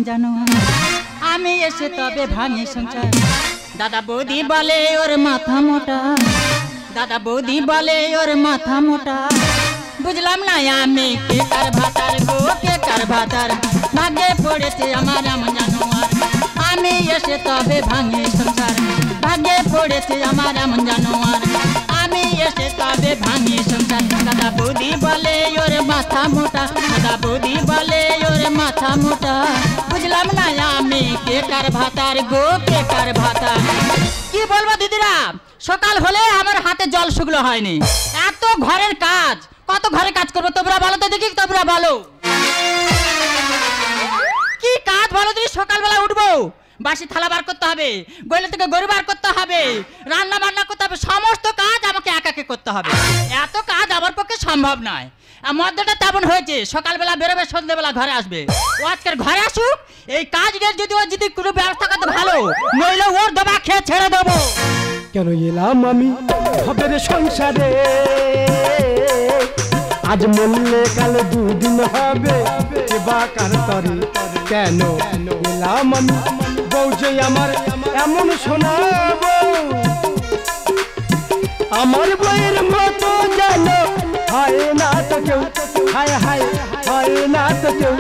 জানো আমি এসে তবে ভাঙে সংসার। দাদা বৌদি বলে ওর মাথা মোটা, দাদা বৌদি বলে ওর মাথা মোটা। বুঝলাম না আমি কে কার ভাতার গো, কে কার ভাতার। ভাগ্যে পড়েছে আমার এমন জানোয়ার, আমি এসে তবে ভাঙে সংসার। ভাগ্যে পড়েছে আমার এমন জানোয়ার, আমি এসে তবে ভাঙে সংসার। দাদা বৌদি বলে ওর মাথা মোটা, দাদা বৌদি বলে ওর মাথা মোটা। বুঝলাম না আমি কে কার ভাতার গো, কে কার ভাতার। কি বলবো দিদিরা, সকাল হলে আমার হাতে জল শুকলো হয়নি। এত ঘরের কাজ, কত ঘরে কাজ করবো তোমরা বলো তো দেখি, তোমরা বলো কি কাজ বলো দিদি। সকালবেলা উঠবো, বাসি থালা বার করতে হবে, গইলে থেকে গরু বার করতে হবে, রান্না বান্না করতে হবে, সমস্ত কাজ আমাকে একাকে করতে হবে। এত কাজ আমার পক্ষে সম্ভব নয়। মধ্যটা তেমন হয়েছে, সকালবেলা বেরোবে, সন্ধ্যেবেলা ঘরে আসবে। ও আজকের ঘরে আসুক, এই কাজটা যদি ও যদি কোনো ব্যবস্থা করতে ভালো, নইলে ওর দবা খেয়ে ছেড়ে দেবো। কেন এলাম আমি ভবের সংসারে, আজ মরলে কালে দুদিন হবে বা কার তরে। কেন এলাম আমি বউ যে আমার এমন শোনাবো, আমার বইয়ের মতো জানো হয় না তো কেউ, হায় হায় হয় না তো কেউ।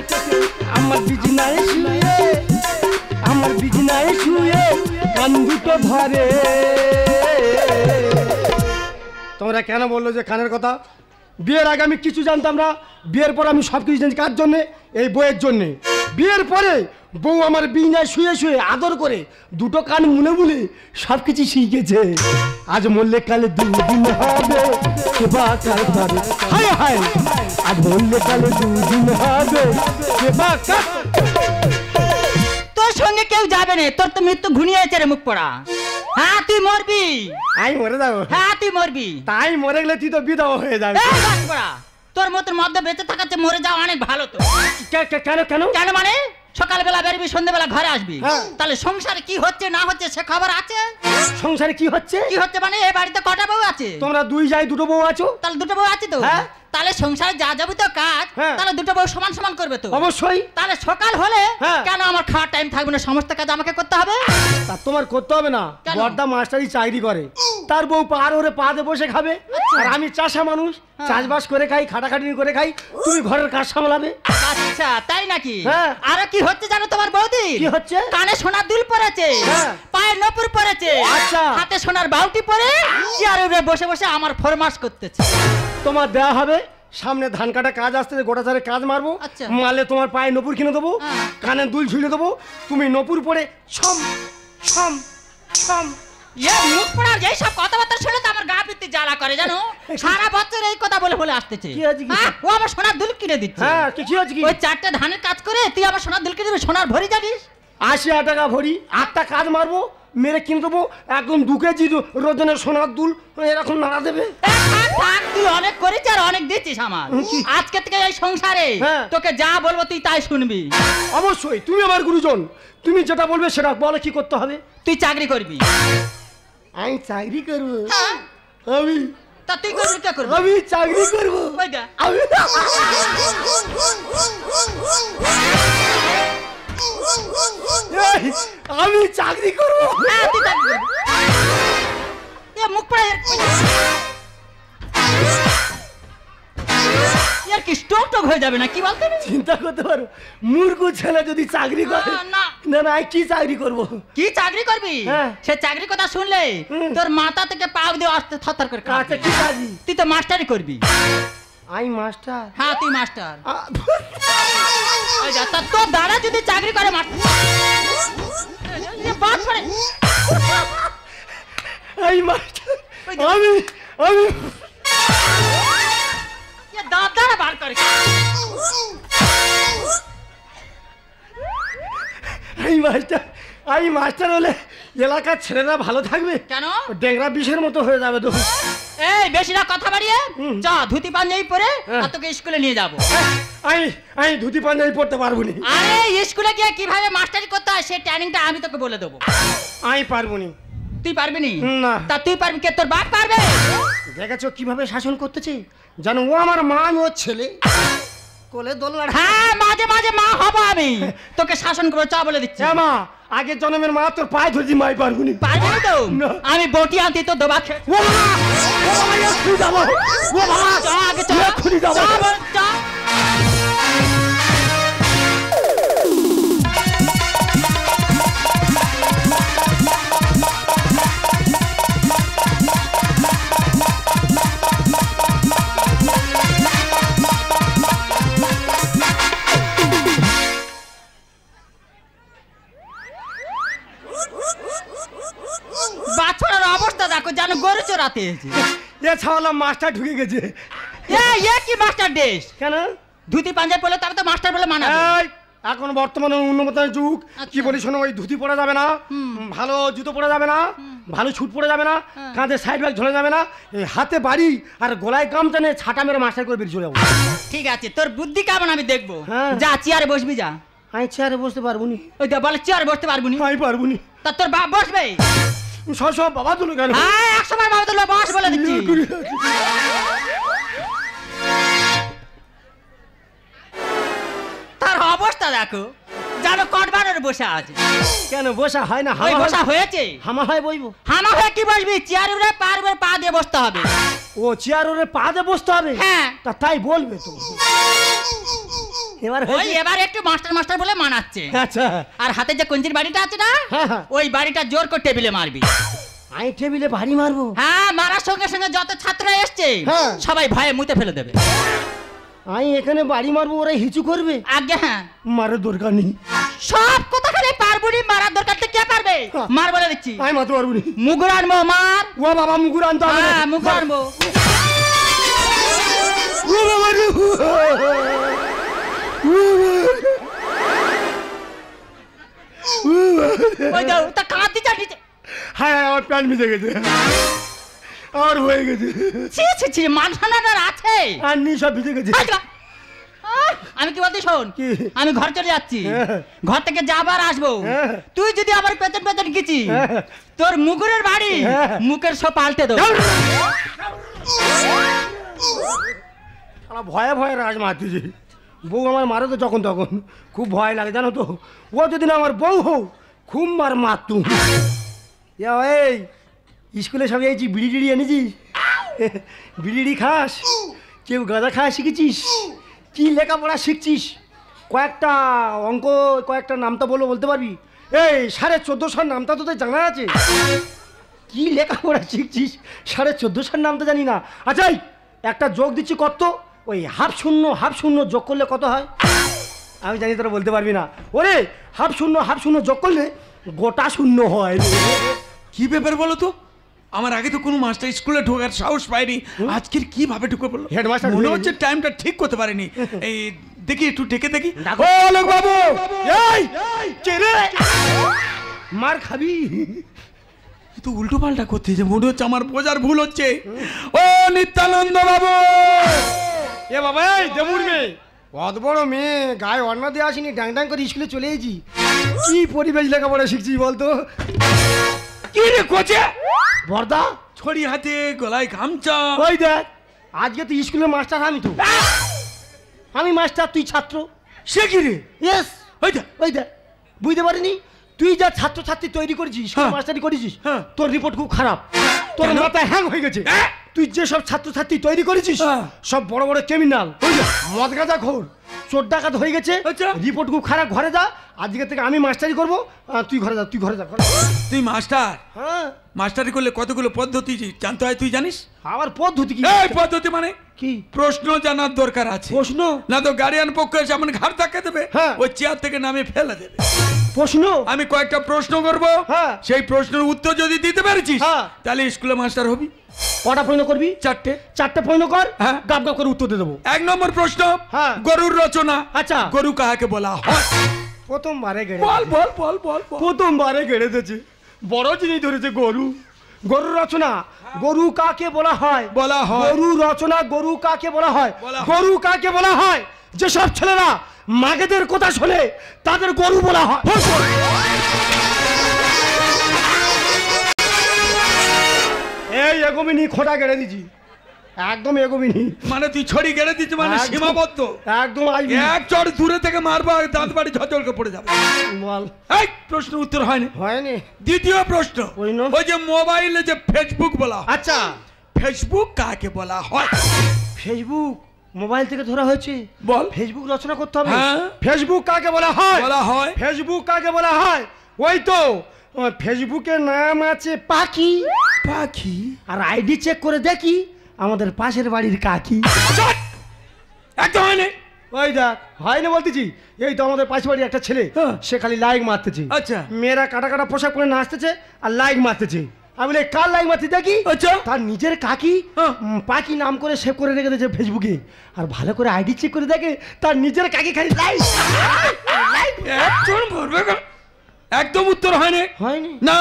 আমার বিছনায় শুয়ে, আমার বিছনায় শুয়ে কান দুটো ধরে। তোমরা কেন বললো যে কানের কথা? বিয়ের আগে আমি কিছু জানতাম না, বিয়ের পর আমি সব কিছু জানছি। কার জন্যে? এই বইয়ের জন্যে। বিয়ের পরে বউ আমার বিছনায় শুয়ে শুয়ে আদর করে দুটো কান মুলে মুলে সব কিছু শিখেছে। আজ মরলে কালে দুদিন হবে সেবা কার ধরে, হায় হায় আজ মরলে কালে দুদিন হবে সেবা কার। তোর সঙ্গে কেউ যাবে না, তোর তো মৃত্যু ঘুনিয়েছে রে মুখ পড়া। হ্যাঁ তুই মরবি, আমি মরে যাবো। হ্যাঁ তুই মরবি। তাই মরে গেলে তুই তো বিধবা হয়ে যাবে। তোর মতন মধ্যে বেঁচে থাকাতে মরে যাওয়া অনেক ভালো। তো কেন কেন কেন মানে সকালবেলা বেরবি, সন্ধ্যেবেলা ঘরে আসবি, তাহলে সংসারে কি হচ্ছে না হচ্ছে সে খবর আছে। সংসারে কি হচ্ছে? কি হচ্ছে মানে এই বাড়িতে কটা বউ আছে? তোমরা দুই যাই দুটো বউ আছো। তাহলে দুটো বউ আছে তো, তাহলে সংসারে যা যাবে তো কাজ, তাহলে দুটো বউ সমান সমান করবে তো। অবশ্যই। তাহলে সকাল হলে কেন আমার খাওয়ার টাইম থাকবে না? সমস্ত কাজ আমাকে করতে হবে। তা তোমার করতে হবে না, বড়দা মাস্টারি চাকরি করে, তার বউ পার ওরে পাতে বসে খাবে। আর আমি চাষা মানুষ, চাষবাস করে খাই, খাটাখাটি করে খাই, তুমি ঘরের কাজ সামলাবে। আচ্ছা তাই নাকি? আর কি হচ্ছে জানো তোমার বৌদি? কি হচ্ছে? কানে সোনার দুল পরেছে, পায়ে নপুর পরেছে, হাতে সোনার বাউটি পরে চেয়ারে বসে বসে আমার ফরমাস করতেছে। তোমার দেয়া হবে, সামনে ধান কাটা কাজ আসতে, গোটা চারে কাজ মারবো, মারলে তোমার পায়ে নপুর কিনে দেবো, কানে দুল ঝুলে দেবো, তুমি নপুর পরে ছম ছম ছম। মুখ পড়ার যেই সব কথাবার্তা শুনে তো আমার গা পিত্তি জ্বালা করে জানো। সারা বছর এই কথা বলে বলে আসতেছে। ও আমার সোনার দুল কিনে দিচ্ছে। হ্যাঁ কি হচ্ছে কি? ওই 4টে ধানের কাজ করে তুই আমার সোনার দুল কিনে দিবি। সোনার ভরি জানিস 80 টাকা ভরি, 8টা কাজ মারবো, মেরে কিনে দেবো একদম 2 কেজি ওজনের সোনার দুল, এরকম নাড়া দেবে। তুই অনেক করেছিস আর অনেক দিচ্ছিস আমার। আজকে থেকে এই সংসারে তোকে যা বলবো তুই তাই শুনবি। অবশ্যই, তুমি আমার গুরুজন, তুমি যেটা বলবে সেটা বলে। কি করতে হবে? তুই চাকরি করবি। আমি চাকরি করবো? আমি তা তুই করবি কে করবি? আমি চাকরি করবো। আমি চাকরি করবো। মুখ পড়ে কি স্টোক টোক হয়ে যাবে না কি বলতে? চিন্তা করতে পারো, মূর্খ ছেলে যদি চাকরি করে। না না, কি চাকরি করবো? কি চাকরি করবি? সে চাকরি কথা শুনলে তোর মাথা থেকে পা দিয়ে আসতে থরথর করে কাঁপে। কি চাকরি? তুই তো মাস্টারি করবি। আমি মাস্টার? হ্যাঁ তুই মাস্টার। তোর দাদা যদি চাকরি করে মাস্টার, আমি মাস্টার, আমি আমি দাদা বার করে। আমি মাস্টার, আমি মাস্টার হলে এলাকার ছেলেরা ভালো থাকবে। কেন? ডেংরা বিষের মতো হয়ে যাবে তো। এই বেশি না কথা বাড়িয়ে চা, ধুতি পাঞ্জাবি পরে তোকে স্কুলে নিয়ে যাবো। আমি ধুতি পাঞ্জাবি পড়তে পারবো না। আরে স্কুলে গিয়ে কিভাবে মাস্টারি করতে হয় সেই ট্রেনিংটা আমি তোকে বলে দেবো। আমি পারবো না। তুই পারবি না? তা তুই পারবি কে? তোর বাপ পারবে। দেখেছো কিভাবে শাসন করতেছে? জানো ও আমার মা, আমি ওর ছেলে। কোলে দোলনা। হ্যাঁ মাঝে মাঝে মা হবো আমি, তোকে শাসন করে চা বলে দিচ্ছি। মা আগের জন্মের মা তোর পায়ে ধরছি, মাই পারবুনি। পারবি না তো? আমি বটি আনতে তো দবা খেয়ে ও বাবা, ও বাবা, চা আগে চা, এক্ষুনি যাবো। চা বল, চা। বাছুরের অবস্থা দেখো, যেন গরু চড়াতে এসেছে। এ ছাওয়ালা মাস্টার ঢুকে গেছে। এ কি মাস্টার ড্রেস? কেন? ধুতি পাঞ্জাবি পরলে তবে তো মাস্টার বলে মানাবে। এই, এখন বর্তমানে উন্নত যুগ। কি বলি শোনো, ওই ধুতি পরা যাবে না, ভালো জুতো পরা যাবে না, ভালো ছুট পরা যাবে না, কাঁধে সাইড ব্যাগ ঝোলা যাবে না, এই হাতে বাড়ি আর গলায় গামছা নিয়ে ছাটা মেরে মাস্টার করে বেরিয়ে চলে যাবো। ঠিক আছে, তোর বুদ্ধি কেমন আমি দেখবো। হ্যাঁ। যা চেয়ারে বসবি যা। আমি চেয়ারে বসতে পারবো নি। ওই তো বলে চেয়ারে বসতে পারবো নি। আমি পারবো নি। তা তোর বাপ বসবে? সব বাবা তুলো কেন? হ্যাঁ, এক সময় বাবা তোর বস বলে দিচ্ছি। তার অবস্থা দেখো, যেন কটবানের বসে আছে। কেন বসা হয় না? ওই বসা হয়েছে। হামা হয় বইবো। হামা হয়ে কি বসবি? চেয়ার উপরে পার উপরে পা দিয়ে বসতে হবে। ও চেয়ার ওরে পা দিয়ে বসতে হবে? হ্যাঁ। তা তাই বলবে তো। এবার ওই এবার একটু মাস্টার মাস্টার বলে মানাচ্ছে। আচ্ছা। আর হাতে যে কঞ্চির বাড়িটা আছে না, হ্যাঁ, হ্যাঁ। ওই বাড়িটা জোর করে টেবিলে মারবি। আমি টেবিলে বাড়ি মারবো? হ্যাঁ, মারার সঙ্গে সঙ্গে যত ছাত্ররা এসছে হ্যাঁ। সবাই ভয়ে মুতে ফেলে দেবে। আমি এখানে বাড়ি মারবো, ওরা হিচু করবে? আগে হ্যাঁ, মারার দরকার নেই। সব কথা খালি পারবুনি, মারার দরকার তো কে পারবে? হ্যাঁ। মার বলে দিচ্ছি। আমি মারতে পারবো নি। মুগুর আনবো, মার। ও বাবা, মুগুর আনতে হবে না। হ্যাঁ, মুগুর আনবো। ও বাবা রে। ওই দাও, তা কাঁদতে চাটিতে। হ্যাঁ, আমার প্যান্ট ভিজে গেছে, আর হয়ে গেছে। ছি ছি ছি, মানসানার আছে। আর নি সব ভিজে গেছে। আমি কি বলতে শোন, কি? আমি ঘর চলে যাচ্ছি। হ্যাঁ। ঘর থেকে যাবার আসবো। হ্যাঁ। তুই যদি আমার পেছন পেছন গেছি, হ্যাঁ। তোর মুগুরের বাড়ি হ্যাঁ। মুখের সব পাল্টে দেবো। আমার ভয়ে ভয়ে রাজ মারতেছি। বউ আমার মারে তো যখন তখন, খুব ভয় লাগে জানো তো। ও যদি না আমার বউ হোক, খুব মার মারতুম। এই স্কুলে সব এই বিড়ি টিড়ি এনেছিস? বিড়ি খাস? কেউ গাঁজা খাওয়া শিখেছিস? কি লেখাপড়া শিখছিস? কয়েকটা অঙ্ক, কয়েকটা নামটা বলতে পারবি? এই 1450 নামটা তোদের জানা আছে? কি লেখাপড়া শিখছিস? 1450 নামটা জানি না? আচ্ছা, একটা যোগ দিচ্ছি কত? ওই হাফ শূন্য যোগ করলে কত হয়? আমি জানি তোরা বলতে পারবি না। ওরে হাফ শূন্য যোগ করলে গোটা শূন্য হয়। কি ব্যাপার বলো তো? আমার আগে তো কোনো মাস্টার স্কুলে ঢোকার সাহস পায়নি, আজকের কিভাবে ঢুকে পড়লো? হেডমাস্টার মনে ঢুকে হচ্ছে টাইমটা ঠিক করতে পারিনি। এই দেখি, একটু ডেকে দেখি। ও লোক বাবু, এই কে রে? মার খাবি। তো উল্টো পাল্টা করতে যে মনে হচ্ছে আমার বোঝার ভুল হচ্ছে। ও নিত্যানন্দ বাবু! এ বাবা, এই দেবুর মেয়ে, অত বড় মেয়ে, গায়ে অন্না দিয়ে আসিনি, ডাং ডাং করে স্কুলে চলে এসেছি। কি পরিবেশ লেখাপড়া শিখছি বলতো? কি রে কোচে? বর্দা, ছড়ি হাতে, গলায় গামছা। ওই দেখ, আজকে তুই স্কুলের মাস্টার, আমি মাস্টার, তুই ছাত্র। সে কি রে? ইয়েস, ওই দেখ, ওই দেখ, বুঝতে পারিনি? তুই যা ছাত্রছাত্রী তৈরি করেছিস, হ্যাঁ। মাস্টারি করেছিস, হ্যাঁ। তোর রিপোর্ট খুব খারাপ। তোর কেন? মাথায় হ্যাং হয়ে গেছে। তুই যে সব ছাত্রছাত্রী তৈরি করেছিস, হ্যাঁ। সব বড় বড় ক্রিমিনাল, মদ গাঁজা খোর, চোর ডাকাত হয়ে গেছে। আচ্ছা। রিপোর্ট খুব খারাপ, ঘরে যা। আজকে থেকে আমি মাস্টারি করবো, তুই ঘরে যা, তুই ঘরে যা, ঘরে যা। তুই মাস্টার? হ্যাঁ, মাস্টারি করলে কতগুলো পদ্ধতি জানতে হয়, তুই জানিস? আমার পদ্ধতি কি? এই পদ্ধতি মানে কি প্রশ্ন জানার দরকার আছে। প্রশ্ন? না তো গার্ডিয়ান পক্ষ এসে আমার ঘাড় ধাক্কা দেবে, হ্যাঁ। ওই চেয়ার থেকে নামে ফেলে দেবে। প্রশ্ন? আমি কয়েকটা প্রশ্ন করব, হ্যাঁ। সেই প্রশ্নের উত্তর যদি দিতে পেরেছিস, হ্যাঁ। তাহলে স্কুলে মাস্টার হবি। কটা প্রশ্ন করবি? 4টে। 4টে প্রশ্ন কর, হ্যাঁ। গাব গাব করে উত্তর দিয়ে দেবো। 1 নম্বর প্রশ্ন, হ্যাঁ। গরুর রচনা। আচ্ছা। গরু কাহাকে বলা হয়? প্রথমবারে গেড়ে, বল বল বল বল বল। প্রথমবারে গেড়ে দিয়েছে, বড় জিনিস ধরেছে গরু। গরু রচনা, গরু কাকে বলা হয়? বলা হয়। গরু রচনা, গরু কাকে বলা হয়? বলা হয়। গরু কাকে বলা হয়? যেসব ছেলেরা মাগেদের কথা শোনে তাদের গরু বলা হয়। এই এগোমিনি খোঁটা গেড়ে দিছি। একদম এগোবিনি, মানে তুই ছড়ি গেড়ে দিচ্ছি, মানে একদম। সীমাবদ্ধ। একদম আইবি। এক চড় দূরে থেকে মারবা, দাঁত বাড়ি ঝলঝলকে পড়ে যাবে। বল। এই প্রশ্নের উত্তর হয়নি। হয়নি। দ্বিতীয় প্রশ্ন, ওই না। ওই যে মোবাইলে যে ফেসবুক বলা হয়, আচ্ছা, ফেসবুক কাকে বলা হয়? ফেসবুক মোবাইল থেকে ধরা হয়েছে। বল। ফেসবুক রচনা করতে হবে। হ্যাঁ। ফেসবুক কাকে বলা হয়? বলা হয় ফেসবুক কাকে বলা হয়? ওই তো ফেসবুকের নাম আছে পাখি। পাখি। আর আইডি চেক করে দেখি আমাদের পাশের বাড়ির কাকি। চট! একদম হয়নি। ওই দেখ, হয়নি বলতেছি। এই তো আমাদের পাশের বাড়ির একটা ছেলে, হ্যাঁ। সে খালি লাইক মারতেছে। আচ্ছা। মেয়েরা কাটা কাটা পোশাক পরে নাচতেছে আর লাইক মারতেছে। আমি বলি কার লাইক মারতে দেখি। আচ্ছা। তার নিজের কাকি হ্যাঁ। পাখি নাম করে সেভ করে রেখে দিয়েছে ফেসবুকে। আর ভালো করে আইডি চেক করে দেখে তার নিজের কাকি খালি লাইক। একজন ভরবে গো। একদম উত্তর হয়নি। হয়নি। না।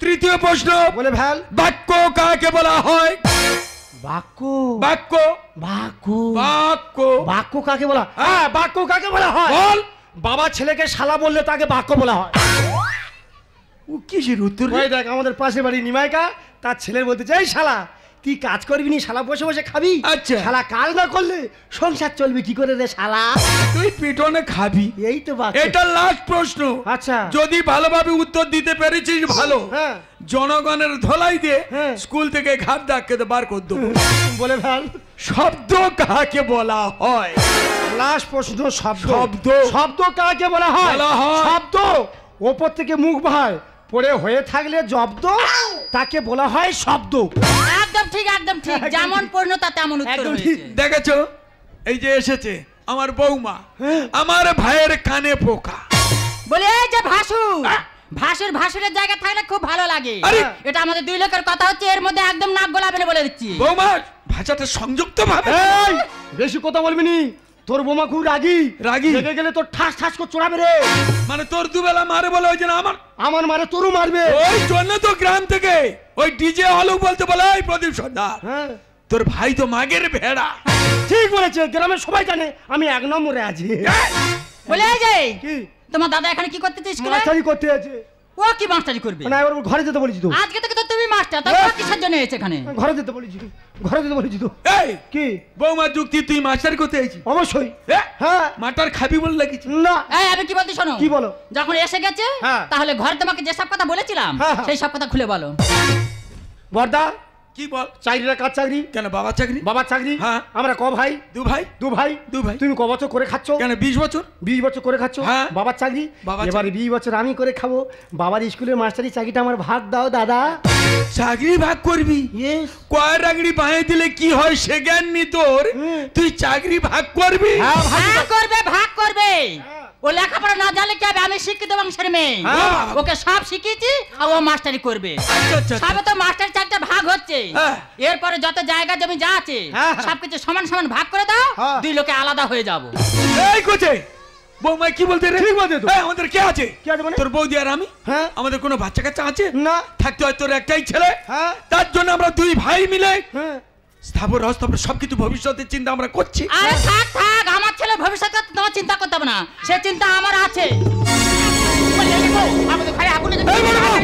তৃতীয় প্রশ্ন, বলে ভ্যাল। বাক্য কাকে বলা হয়? বাক্য। বাক্য। বাক্য। বাক্য। বাক্য কাকে বলা? হ্যাঁ, বাক্য কাকে বলা হয়? বল। বাবা ছেলেকে শালা বললে তাকে বাক্য বলা হয়। ও কিসের উত্তর? ওই দেখ আমাদের পাশের বাড়ি নিমাইকা, তার ছেলের বলতে চাই শালা তুই কাজ করবি নি, শালা বসে বসে খাবি। আচ্ছা। শালা কাজ না করলে সংসার চলবে কি করে রে শালা? তুই পিটনে খাবি। এই তো বাক্য। এটা লাস্ট প্রশ্ন। আচ্ছা। যদি ভালোভাবে উত্তর দিতে পেরেছিস ভালো, হ্যাঁ। জনগণের ধলাই দিয়ে হ্যাঁ। স্কুল থেকে ঘাট ধাক্কে বার করে দেবো। বলে ভ্যাল। শব্দ কাকে বলা হয়? লাস্ট প্রশ্ন, শব্দ। শব্দ। শব্দ কাকে বলা হয়? বলা হয়। শব্দ ওপর থেকে মুখ ভাই পড়ে হয়ে থাকলে জব্দ, তাকে বলা হয় শব্দ। একদম ঠিক, একদম ঠিক। যেমন পূর্ণতা তেমন উত্তর একদম হয়েছে। ঠিক। দেখেছো, এই যে এসেছে আমার বৌমা, আমার ভাইয়ের কানে পোকা। বলে এই যে ভাসুর, ভাসুরের জায়গা থাকলে খুব ভালো লাগে। আরে! এটা আমাদের দুই লোকের কথা হচ্ছে, এর মধ্যে একদম নাক গলাবে না বলে দিচ্ছি। বৌমা ভাষাটা সংযুক্ত ভাবে। এই বেশি কথা বলবি নি, তোর বোমা খুব রাগী। রাগী? রেগে গেলে তোর ঠাস ঠাস করে চড়াবে রে। মানে তোর দুবেলা মারে বলে ওই জন্য আমার মারে তোরও মারবে। ওই জন্য তো গ্রাম থেকে ওই ডিজে আলু বলতে বলে এই প্রদীপ সর্দার, হ্যাঁ তোর ভাই তো মাগের ভেড়া। ঠিক বলেছে, গ্রামের সবাই জানে আমি এক নম্বরে আছি। বলে এই যে কি তোমার দাদা এখানে কি করতেছে স্কুলে? মাস্টারি করতে আছে। ও কি মাস্টারি করবে? না এবার ঘরে যেতে বলেছি তো। আজকে থেকে তো তুমি মাস্টার, তাই ও কিসের জন্য এসেছে এখানে? ঘরে যেতে বলেছি, ঘরে যেতে বলেছি তো। এই কি বৌমার যুক্তি, তুই মাস্টার করতে আইছিস? অবশ্যই। হ্যাঁ হ্যাঁ। মাটার খাবি বলে লাগিস না এই আমি কি বলতে শোনো। কি বলো? যখন এসে গেছে হ্যাঁ। তাহলে ঘরে তোমাকে যেসব কথা বলেছিলাম হ্যাঁ, হ্যাঁ। সেই সব কথা খুলে বলো। বর্দা কি বল? চাকরিটা কার চাকরি? কেন বাবার চাকরি? বাবার চাকরি। হ্যাঁ। আমরা ক ভাই? দু ভাই। দু ভাই। দু ভাই। তুমি ক বছর করে খাচ্ছ? কেন 20 বছর? 20 বছর করে খাচ্ছ। হ্যাঁ। বাবার চাকরি। বাবার এবার 20 বছর আমি করে খাবো। বাবার স্কুলের মাস্টারি চাকরিটা আমার ভাগ দাও দাদা। চাকরি ভাগ করবি? ইয়েস। কয় রাগড়ি বাঁয়ে দিলে কি হয় সে জ্ঞান নি তোর? তুই চাকরি ভাগ করবি? হ্যাঁ ভাগ। ভাগ করবে, ভাগ করবে। ও লেখাপড়া না জানলে কি হবে? আমি শিক্ষিত বংশের মেয়ে, হ্যাঁ। ওকে সব শিখিয়েছি আর ও মাস্টারি করবে। আচ্ছা, আচ্ছা, আচ্ছা। সবে তো মাস্টার চাকরিটা ভাগ হচ্ছে, হ্যাঁ। এরপরে যত জায়গা জমি যা আছে হ্যাঁ। সবকিছু সমান সমান ভাগ করে দাও, হ্যাঁ। দুই লোকে আলাদা হয়ে যাবো। এই কোচে বৌমা কি বলতে রে? ঠিক বলতে তো। এই, আমাদের কে আছে? কি আছে মানে? তোর বৌদি আর আমি। হ্যাঁ। আমাদের কোনো বাচ্চা কাচ্চা আছে না। থাকতে হয় তোর একটাই ছেলে। হ্যাঁ। তার জন্য আমরা দুই ভাই মিলে হ্যাঁ। স্থাবর অস্থাবর সবকিছু ভবিষ্যতের চিন্তা আমরা করছি। আরে থাক থাক, আমার ছেলে ভবিষ্যৎ তোমার চিন্তা করতে হবে না, সে চিন্তা আমার আছে। আমাদের ঘরে আগুন লেগেছে। এই বড় বউ!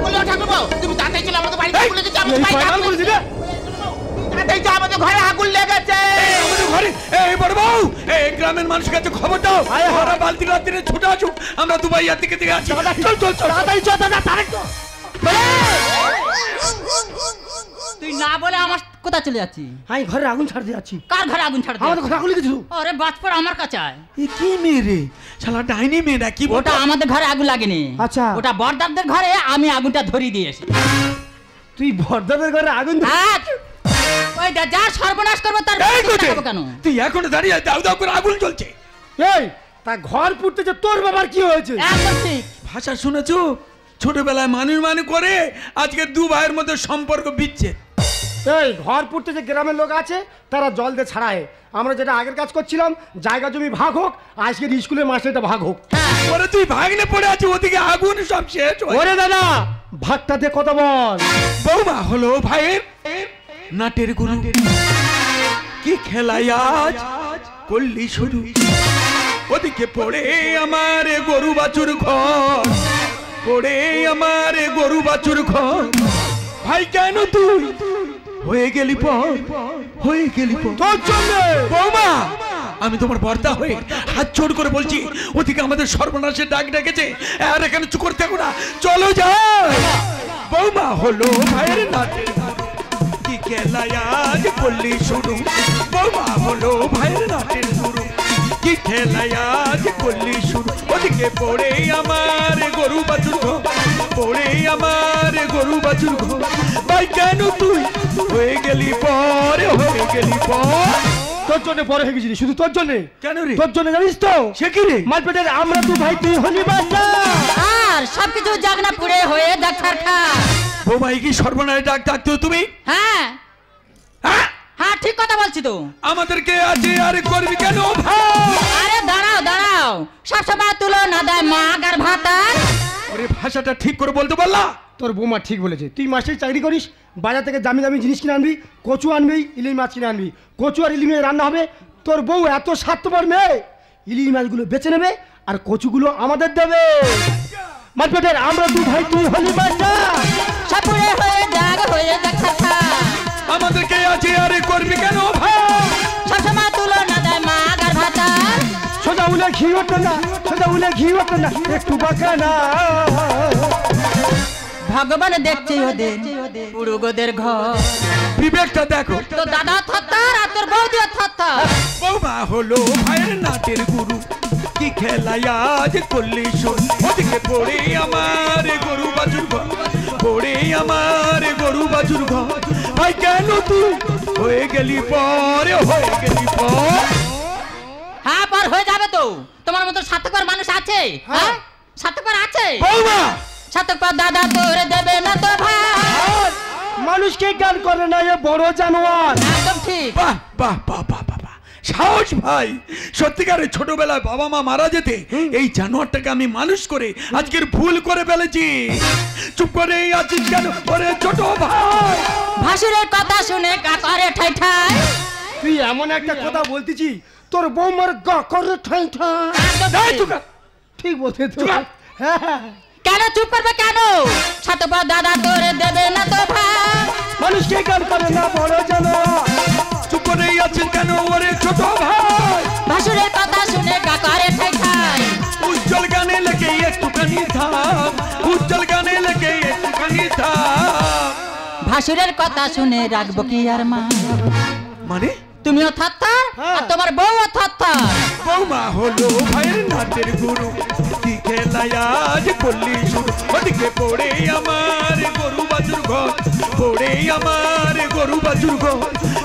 বলো ঠাকুরপো, তুমি তাড়াতাড়ি চলো, আমাদের বাড়িতে এই, আগুন লেগেছে। আমাদের এই বাড়িতে ফাইনাল আগুন বলেছি লেগেছে। রে। তাড়াতাড়ি চলো, আমাদের ঘরে আগুন লেগেছে। আমাদের ঘরে এই বড় বউ, এই গ্রামের মানুষের কাছে খবর দাও, আয়, আয়। ওরা বালতি রাত্রিরে ছুটে আসুক, আমরা দুবাই আর দিকে দিকে আছি। চল চল চল। তাড়াতাড়ি চল দাদা, তাড়াতাড়ি চল। তুই না বলে আমার কোথায় চলে যাচ্ছি? আমি ঘরে আগুন ছাড়তে যাচ্ছি। কার ঘরে আগুন ছাড়তে? আমাদের ঘরে আগুন লেগেছে তো। আরে বাজপর আমার কাছে আয়। এ কি মেয়ে রে? শালা ডাইনি মেয়ে নাকি? ওটা আমাদের ঘরে আগুন লাগেনি। আচ্ছা। ওটা বড়দাদের ঘরে আমি আগুনটা ধরিয়ে দিয়েছি। তুই বর্দাদের ঘরে আগুন ধরে- হ্যাঁ, ওই যা সর্বনাশ করবে তার এই বিরুদ্ধে কোচে, যাবো কেন? তুই এখনো দাঁড়িয়ে দাও দাও করে আগুন জ্বলছে। এই তা ঘর পুড়তেছে, তোর বাবার কি হয়েছে? একদম ঠিক। ভাষা শুনেছো? ছোটবেলায় মানুষ করে আজকে দু ভাইয়ের মধ্যে সম্পর্ক বিচ্ছে। এই ঘর পুড়তেছে, গ্রামের লোক আছে তারা জল দিয়ে ছাড়ায়। আমরা যেটা আগের কাজ করছিলাম, জায়গা জমি ভাগ হোক, আজকের স্কুলের মাস্টারটা ভাগ হোক। ওরে তুই ভাগনে পড়ে আছি, ওদিকে আগুন সব শেষ হয়ে। ওরে দাদা ভাগটাতে কথা বল। বৌমা হলো ভাইয়ের নাটের গুরু, কি খেলাই আজ করলি শুরু। ওদিকে পড়ে আমার গরু বাছুর ঘর, পড়ে আমার গরু বাছুর ঘর। ভাই কেন তুই হয়ে গেলি পর? হয়ে গেলি তোর জন্য। বৌমা আমি তোমার বর্দা হয়ে হাত জোড় করে বলছি ওদিকে আমাদের সর্বনাশের ডাক ডেকেছে আর এখানে চুপ করে থাকো না চলো যাই বৌমা হলো ভাইয়ের নাটে কি খেলায় আজ করলি শুরু বৌমা হলো ভাইয়ের নাটের শুরু কি খেলায় আজ করলি শুরু ওদিকে পড়ে আমার গরু বাছুর পড়ে আমার গরু বাছুর ভাই কেন তুই হয়ে গেলি পরে হয়ে গেলি পর তোর জন্য বড় হয়ে গেছিলি শুধু তোর জন্য। কেন রে তোর জন্য জানিস তো সে কি রে মারপেটের আমরা তুই ভাই তুই হলি বাচ্চা। আর সবকিছু জাগনা পুড়ে হয়ে যাক খা। বৌমাই কি সর্বনাশ ডাক ডাকতো তুমি হ্যাঁ হ্যাঁ হ্যাঁ ঠিক কথা বলছি তো। আমাদেরকে আজে আর করবি কেন ভাই আরে দাঁড়াও দাঁড়াও, সবসময় তুলো না দেয় মা আর ভাতার। ওরে ভাষাটা ঠিক করে বলতে পারলা তোর বৌমা ঠিক বলেছে, তুই মাসের চাকরি করিস, বাজার থেকে দামি দামি জিনিস কিনে আনবি, কচু আনবি, ইলিশ মাছ কিনে আনবি, কচু আর ইলিশ রান্না হবে। তোর বউ এত স্বার্থপর মেয়ে, ইলিশ মাছগুলো বেছে নেবে আর কচুগুলো আমাদের দেবে। মারপেটের আমরা দু ভাই তুই হলি বাচ্চা। সব পুড়ে হয়ে যাক খা। আমাদেরকে আজে আর করবি কেন ভাই সবসময় তুলো না দেয় মা আর ভাতার। সোজা উলে ঘি ওঠে না, সোজা উলে ঘি ওঠে না, একটু বাঁকা না। ভগবান দেখছে ওদের পুরুগোদের ঘর। বিবেকটা দেখো তো দাদা থত্তার আর তোর বৌদিও থত্তার। বৌমা হলো ভাইয়ের নাটের গুরু কি খেলায় আজ করলি শুরু ওদিকে পড়ে আমার গরু বাছুর পড়ে আমার গরু বাছুর ভাই কেন তুই হয়ে গেলি পরে হয়ে গেলি পর হ্যাঁ পর হয়ে যাবে তো, তোমার মতো স্বার্থপর মানুষ আছে? হ্যাঁ স্বার্থপর আছে। বৌমা স্বার্থপর দাদা তোর দেবে না তো ভাই। মানুষকে জ্ঞান করে না এ বড় জানোয়ার। একদম ঠিক। বাহ বাহ বাহ বাহ বাহ বাহ। সাহস ভাই সত্যিকারের ছোটবেলায় বাবা মা মারা যেতে এই জানোয়ারটাকে আমি মানুষ করে আজকের ভুল করে ফেলেছি। চুপ করে আছিস কেন ওরে ছোট ভাই ভাসুরের কথা শুনে কাকারে ঠাই ঠাই। তুই এমন একটা কথা বলতেছি তোর বৌমার গা করে ঠাই ঠাই। একদম ঠিক। ঠিক বলতে তো। হ্যাঁ কেন চুপ করবে কেন? স্বার্থপর দাদা তোর দেবে না তো ভাই। মানুষকে জ্ঞান করে না বড় জানোয়ার। চুপ করে আছিস কেন ওরে ছোট ভাই ভাসুরের কথা শুনে কাকারে ঠাই ঠাই। উজ্জ্বল গানে লেগে একটুখানি থাম উজ্জ্বল গানে লেগে একটুখানি থাম ভাসুরের কথা শুনে রাখবো কি আর মা? মানে তুমিও থত্তার আর তোমার বউও থত্তার। বৌমা হলো ভাইয়ের নাচের গুরু কি খেলায় আজ করলি শুরু ওদিকে পড়ে আমার গরু বাছুর ঘর পড়ে আমার গরু বাছুর ঘর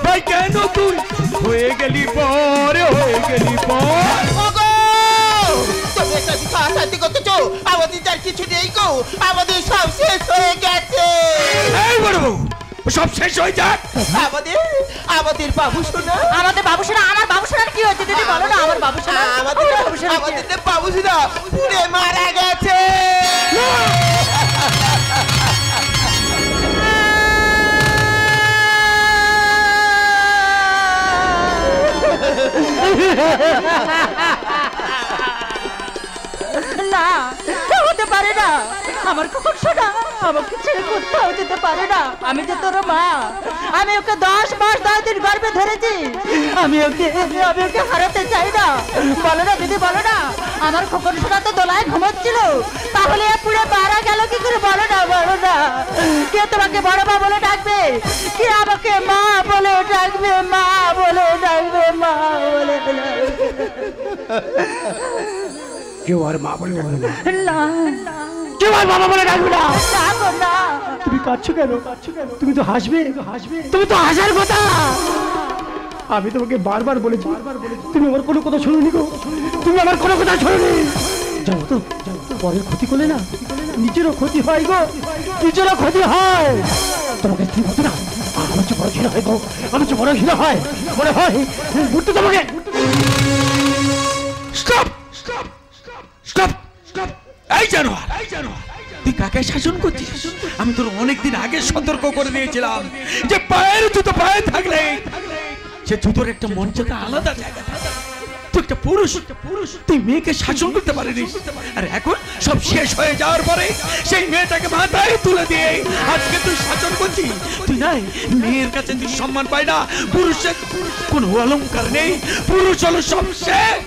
ভাই কেন তুই হয়ে গেলি পরে হয়ে গেলি পর ওগো তুমি একটা কথা শান্তি করতেছো, আমাদের আর কিছু নেই গো, আমাদের সব শেষ হয়ে গেছে। এই বড় বউ, সব শেষ হয়ে যাক আমাদের আমাদের বাবু শোনা, আমাদের বাবুসোনা, আমার বাবুসোনার কি হয়েছে দিদি বলো না? আমার বাবুসোনা, আমাদের বাবুসোনা আমাদের বাবু শোনা পুড়ে মারা গেছে। না হতে পারে না, আমার কখন শোনা আমাকে ছেড়ে কোথাও যেতে পারে না। আমি যে তোর মা, আমি ওকে 10 মাস 10 দিন গর্ভে ধরেছি, আমি ওকে হারাতে চাই না। বলো না দিদি বলো না, আমার কখন শোনা তো দোলায় ঘুমোচ্ছিল, তাহলে পুরো মারা গেল কি করে? বলো না বলো না, কে তোমাকে বড় মা বলে ডাকবে? কে আমাকে মা বলে ডাকবে? মা বলে ডাকবে, মা বলে ডাকবে। কেউ আর মা বলে ডাকবে না। না কেউ আর বাবা বলে ডাকবে না। ডাকো না। তুমি কাঁদছো কেন? তুমি তো হাসবে, তুমি তো হাসার কথা। আমি তোমাকে বারবার বলেছি, তুমি আমার কোনো কথা শোনোনি গো, তুমি আমার কোনো কথা শোনোনি। যাও তো পরের ক্ষতি করলে না নিজেরও ক্ষতি হয় গো, নিজেরও ক্ষতি হয়। তোমাকে ঠিক হতো না, আমার চেয়ে বড় ঘৃণা হয় গো, আমার চেয়ে বড় ঘৃণা হয়, মনে হয় ঘুরতে তোমাকে। স্টপ স্টপ স্টপ স্টপ এই জানোয়ার তুই কাকে শাসন করছিস? আমি তোর অনেকদিন আগে সতর্ক করে দিয়েছিলাম যে পায়ের জুতো পায়ে থাকলে সে জুতোর একটা মর্যাদা আলাদা জায়গা থাকে। তুই একটা পুরুষ তুই মেয়েকে শাসন করতে পারিস, আর এখন সব শেষ হয়ে যাওয়ার পরে সেই মেয়েটাকে মাথায় তুলে দিয়ে আজকে তুই শাসন করছিস। তুই নাই মেয়ের কাছে তুই সম্মান পাই না, পুরুষের কোনো অলংকার নেই, পুরুষ হলো সব শেষ।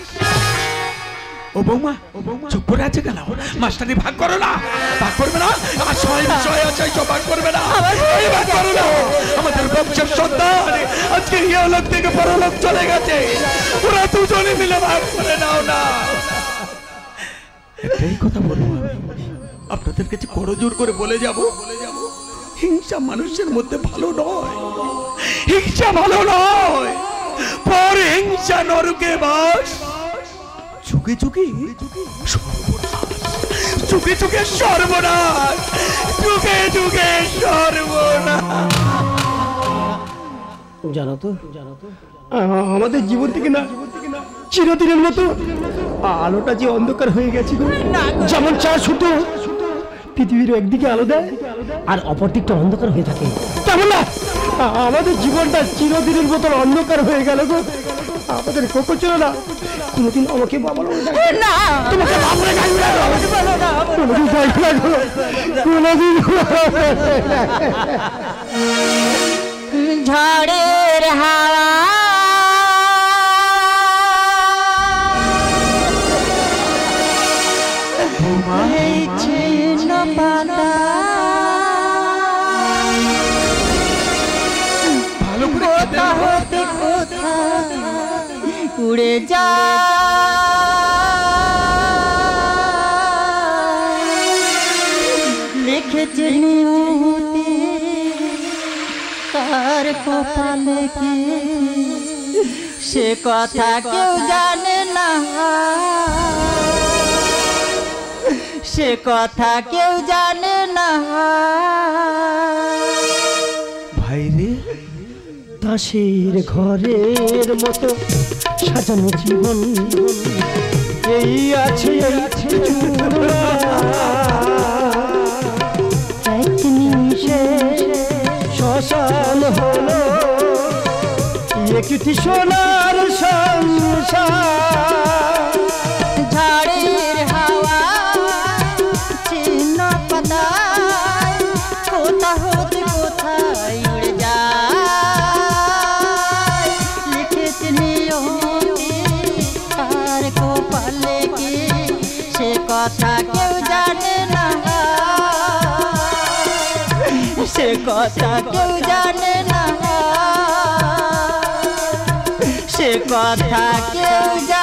ও বৌমা চুপ করে আছে কেন? মাস্টারি ভাগ করো না, ভাগ করবে না, আমার সবাই বিষয় আছে সব ভাগ করবে না, ভাগ করো না। আমাদের বংশের সন্তান আজকে ইহলোক থেকে পরলোক চলে গেছে, ওরা দুজনে মিলে ভাগ করে নাও না। একটাই কথা বলবো, আপনাদের কাছে করজোর করে বলে যাব, হিংসা মানুষের মধ্যে ভালো নয়, হিংসা ভালো নয়, পর হিংসা নরকে বাস, চুকে চুকে চুকে চুকে সর্বনাশ, চুকে চুকে সর্বনাশ। জানো তো আমাদের জীবন থেকে না চিরদিনের মতো আলোটা যে অন্ধকার হয়ে গেছে গো। যেমন চার শুধু পৃথিবীর একদিকে আলো দেয় আর অপর দিকটা অন্ধকার হয়ে থাকে, তেমন না আমাদের জীবনটা চিরদিনের মতো অন্ধকার হয়ে গেল গো। আমাদের কোকো ছিল না কোনোদিন আমাকে বাবা না, তোমাকে বাবা ডাকবে না, আমাকে বলো না, কোনোদিন ডাকবে না গো, কোনোদিন। ঝড়ের হাওয়া এই ছিন্ন পাতা কোথা হতে কোথা উড়ে যায়, লিখেছে নিয়তি তার কপালে কি, সে কথা কেউ জানে না, সে কথা কেউ জানে না। ভাইরে দাসের ঘরের মতো সাজানো জীবন এই আছে এক নিমিষে শ্মশান হলো একটি সোনার সংসার। ঝড়ের হাওয়া ছিন্ন পাতায় কোথা হতে কোথায় উড়ে যায়, লিখেছে নিয়তি তার কপালে কি, সে কথা কেউ জানে না, সে কথা কেউ জানে না, সে কথা কেউ জানে